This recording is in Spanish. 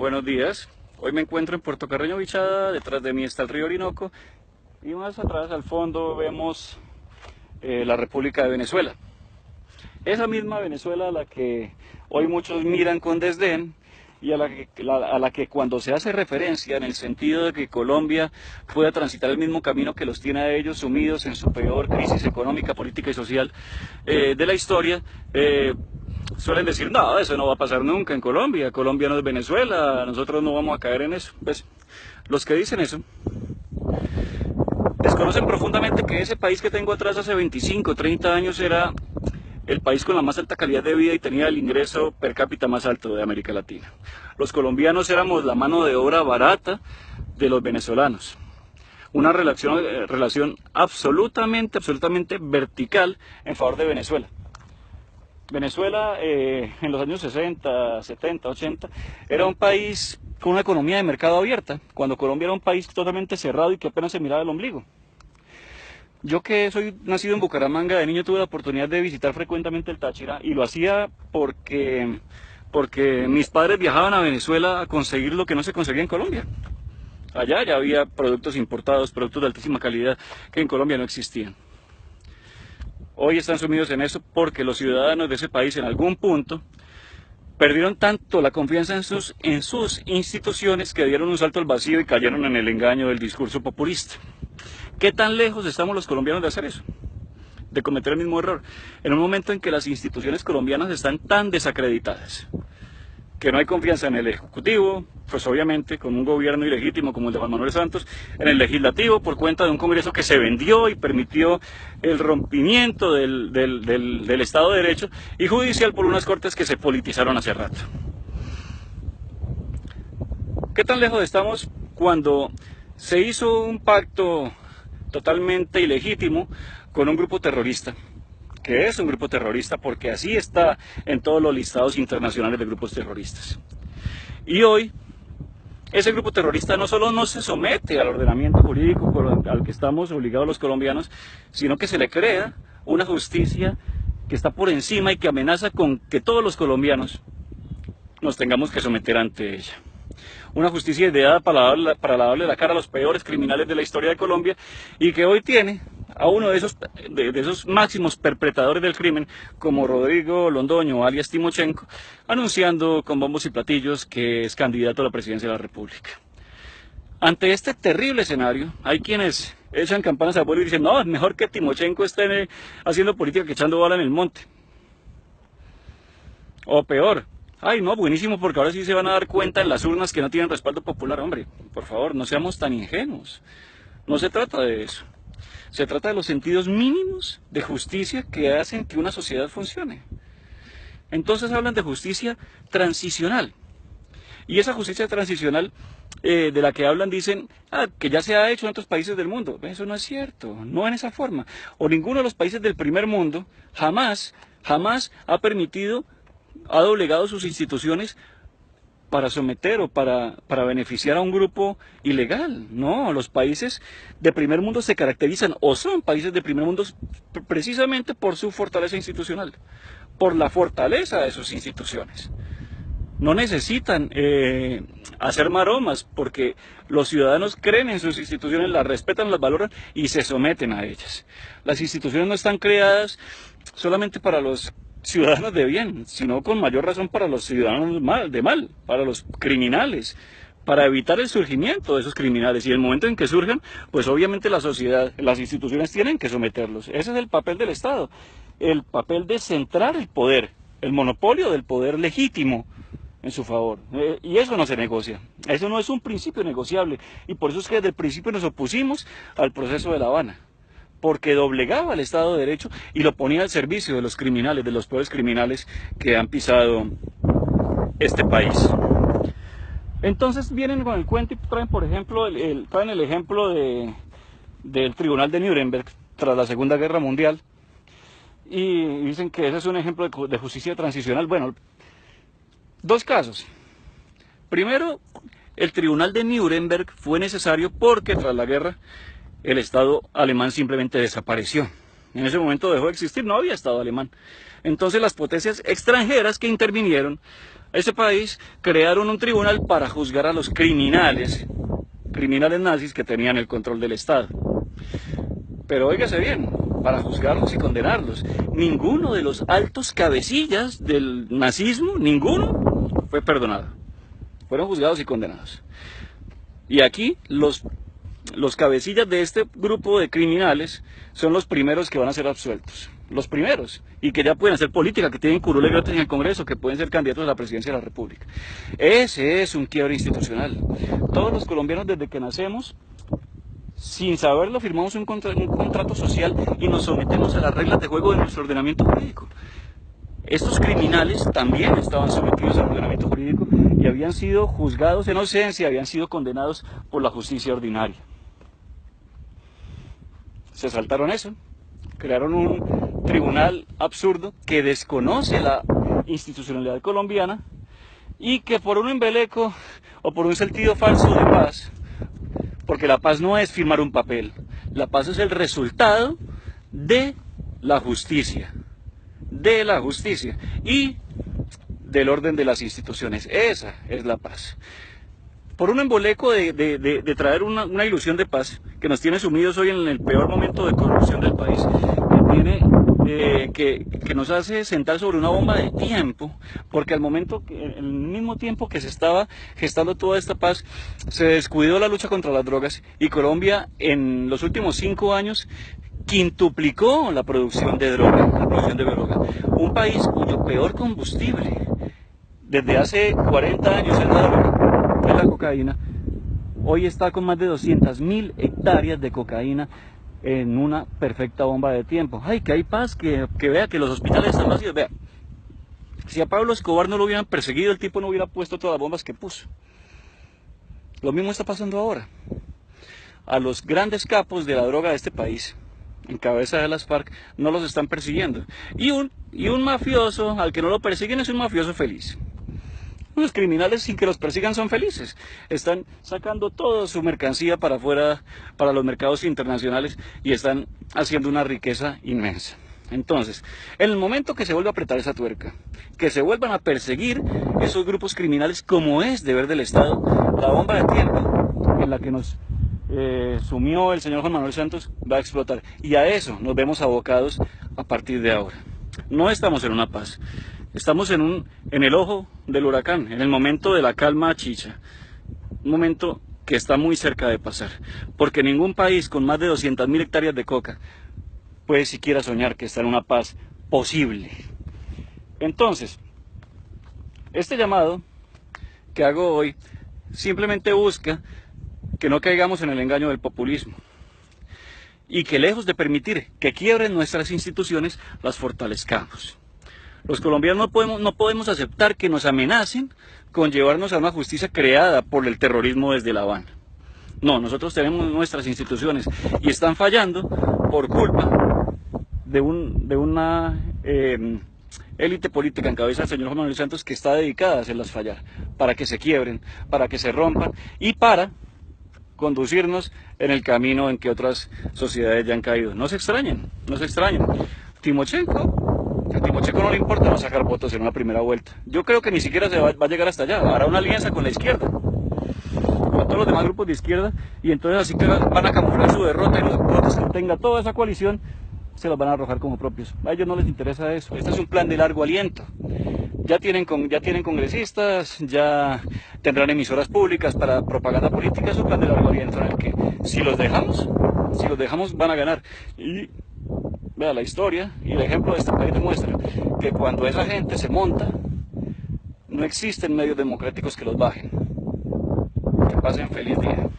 Buenos días. Hoy me encuentro en Puerto Carreño Bichada, detrás de mí está el río Orinoco y más atrás al fondo vemos la República de Venezuela. Esa misma Venezuela a la que hoy muchos miran con desdén y a la que cuando se hace referencia en el sentido de que Colombia pueda transitar el mismo camino que los tiene a ellos sumidos en su peor crisis económica, política y social de la historia, suelen decir, no, eso no va a pasar nunca en Colombia, Colombia no es Venezuela, nosotros no vamos a caer en eso. Pues los que dicen eso desconocen profundamente que ese país que tengo atrás hace 25, 30 años era el país con la más alta calidad de vida y tenía el ingreso per cápita más alto de América Latina. Los colombianos éramos la mano de obra barata de los venezolanos. Una relación absolutamente vertical en favor de Venezuela. Venezuela en los años 60, 70, 80 era un país con una economía de mercado abierta, cuando Colombia era un país totalmente cerrado y que apenas se miraba el ombligo. Yo que soy nacido en Bucaramanga, de niño tuve la oportunidad de visitar frecuentemente el Táchira y lo hacía porque mis padres viajaban a Venezuela a conseguir lo que no se conseguía en Colombia. Allá ya había productos importados, productos de altísima calidad que en Colombia no existían. Hoy están sumidos en eso porque los ciudadanos de ese país en algún punto perdieron tanto la confianza en sus instituciones que dieron un salto al vacío y cayeron en el engaño del discurso populista. ¿Qué tan lejos estamos los colombianos de hacer eso? De cometer el mismo error. En un momento en que las instituciones colombianas están tan desacreditadas, que no hay confianza en el Ejecutivo, pues obviamente con un gobierno ilegítimo como el de Juan Manuel Santos, en el Legislativo por cuenta de un Congreso que se vendió y permitió el rompimiento del Estado de Derecho, y judicial por unas cortes que se politizaron hace rato. ¿Qué tan lejos estamos cuando se hizo un pacto totalmente ilegítimo con un grupo terrorista, que es un grupo terrorista porque así está en todos los listados internacionales de grupos terroristas? Y hoy ese grupo terrorista no solo no se somete al ordenamiento jurídico al que estamos obligados los colombianos, sino que se le crea una justicia que está por encima y que amenaza con que todos los colombianos nos tengamos que someter ante ella. Una justicia ideada para lavarle la cara a los peores criminales de la historia de Colombia y que hoy tiene a uno de esos máximos perpetradores del crimen, como Rodrigo Londoño, alias Timochenko, anunciando con bombos y platillos que es candidato a la presidencia de la República. Ante este terrible escenario, hay quienes echan campanas al vuelo y dicen, no, es mejor que Timochenko esté haciendo política que echando bala en el monte. O peor, ay no, buenísimo, porque ahora sí se van a dar cuenta en las urnas que no tienen respaldo popular. Hombre, por favor, no seamos tan ingenuos. No se trata de eso. Se trata de los sentidos mínimos de justicia que hacen que una sociedad funcione. Entonces hablan de justicia transicional. Y esa justicia transicional de la que hablan dicen que ya se ha hecho en otros países del mundo. Eso no es cierto, no en esa forma. O ninguno de los países del primer mundo jamás ha permitido, ha doblegado sus instituciones para someter o para beneficiar a un grupo ilegal. No, los países de primer mundo se caracterizan o son países de primer mundo precisamente por su fortaleza institucional, por la fortaleza de sus instituciones. No necesitan hacer maromas porque los ciudadanos creen en sus instituciones, las respetan, las valoran y se someten a ellas. Las instituciones no están creadas solamente para los ciudadanos de bien, sino con mayor razón para los ciudadanos de mal, para los criminales, para evitar el surgimiento de esos criminales. Y el momento en que surjan, pues obviamente la sociedad, las instituciones tienen que someterlos. Ese es el papel del Estado, el papel de centrar el poder, el monopolio del poder legítimo en su favor. Y eso no se negocia, eso no es un principio negociable. Y por eso es que desde el principio nos opusimos al proceso de La Habana, porque doblegaba el Estado de Derecho y lo ponía al servicio de los criminales, de los peores criminales que han pisado este país. Entonces vienen con el cuento y traen, por ejemplo, traen el ejemplo del Tribunal de Nuremberg tras la Segunda Guerra Mundial y dicen que ese es un ejemplo de justicia transicional. Bueno, dos casos. Primero, el Tribunal de Nuremberg fue necesario porque tras la guerra el Estado alemán simplemente desapareció. En ese momento dejó de existir, no había Estado alemán. Entonces las potencias extranjeras que intervinieron a ese país crearon un tribunal para juzgar a los criminales nazis que tenían el control del Estado. Pero óigase bien, para juzgarlos y condenarlos, ninguno de los altos cabecillas del nazismo, ninguno fue perdonado. Fueron juzgados y condenados. Y aquí los cabecillas de este grupo de criminales son los primeros que van a ser absueltos. Los primeros. Y que ya pueden hacer política, que tienen curule gratis en el Congreso, que pueden ser candidatos a la presidencia de la República. Ese es un quiebre institucional. Todos los colombianos desde que nacemos, sin saberlo, firmamos un contrato social y nos sometemos a las reglas de juego de nuestro ordenamiento jurídico. Estos criminales también estaban sometidos al ordenamiento jurídico y habían sido juzgados en ausencia, habían sido condenados por la justicia ordinaria. Se saltaron eso, crearon un tribunal absurdo que desconoce la institucionalidad colombiana y que por un embeleco o por un sentido falso de paz, porque la paz no es firmar un papel, la paz es el resultado de la justicia y del orden de las instituciones. Esa es la paz. Por un emboleco de traer una ilusión de paz que nos tiene sumidos hoy en el peor momento de corrupción del país, que nos hace sentar sobre una bomba de tiempo, porque al mismo tiempo que se estaba gestando toda esta paz, se descuidó la lucha contra las drogas y Colombia en los últimos 5 años quintuplicó la producción de droga, un país cuyo peor combustible desde hace 40 años es la droga, es la cocaína. Hoy está con más de 200.000 hectáreas de cocaína en una perfecta bomba de tiempo. Ay, que hay paz, que vea que los hospitales están vacíos. Vea, si a Pablo Escobar no lo hubieran perseguido, el tipo no hubiera puesto todas las bombas que puso. Lo mismo está pasando ahora. A los grandes capos de la droga de este país, en cabeza de las FARC, no los están persiguiendo. Y un mafioso, al que no lo persiguen, es un mafioso feliz. Los criminales, sin que los persigan, son felices. Están sacando toda su mercancía para afuera, para los mercados internacionales, y están haciendo una riqueza inmensa. Entonces, en el momento que se vuelva a apretar esa tuerca, que se vuelvan a perseguir esos grupos criminales como es deber del Estado, la bomba de tiempo en la que nos sumió el señor Juan Manuel Santos va a explotar. Y a eso nos vemos abocados a partir de ahora. No estamos en una paz. Estamos en el ojo del huracán, en el momento de la calma chicha, un momento que está muy cerca de pasar, porque ningún país con más de 200.000 hectáreas de coca puede siquiera soñar que está en una paz posible. Entonces, este llamado que hago hoy simplemente busca que no caigamos en el engaño del populismo y que, lejos de permitir que quiebren nuestras instituciones, las fortalezcamos. Los colombianos no podemos aceptar que nos amenacen con llevarnos a una justicia creada por el terrorismo desde La Habana. No, nosotros tenemos nuestras instituciones y están fallando por culpa de una élite política en cabeza del señor Juan Manuel Santos, que está dedicada a hacerlas fallar, para que se quiebren, para que se rompan y para conducirnos en el camino en que otras sociedades ya han caído. No se extrañen, no se extrañen. A Timochenko no le importa no sacar votos en una primera vuelta. Yo creo que ni siquiera va a llegar hasta allá. Hará una alianza con la izquierda, con todos los demás grupos de izquierda, y entonces así que van a camuflar su derrota, y los votos que tenga toda esa coalición se los van a arrojar como propios. A ellos no les interesa eso. Este es un plan de largo aliento. Ya tienen congresistas, ya tendrán emisoras públicas para propaganda política. Es un plan de largo aliento en el que si los dejamos van a ganar. Y vea, la historia y el ejemplo de este país demuestra que cuando esa gente se monta, no existen medios democráticos que los bajen. Que pasen feliz día.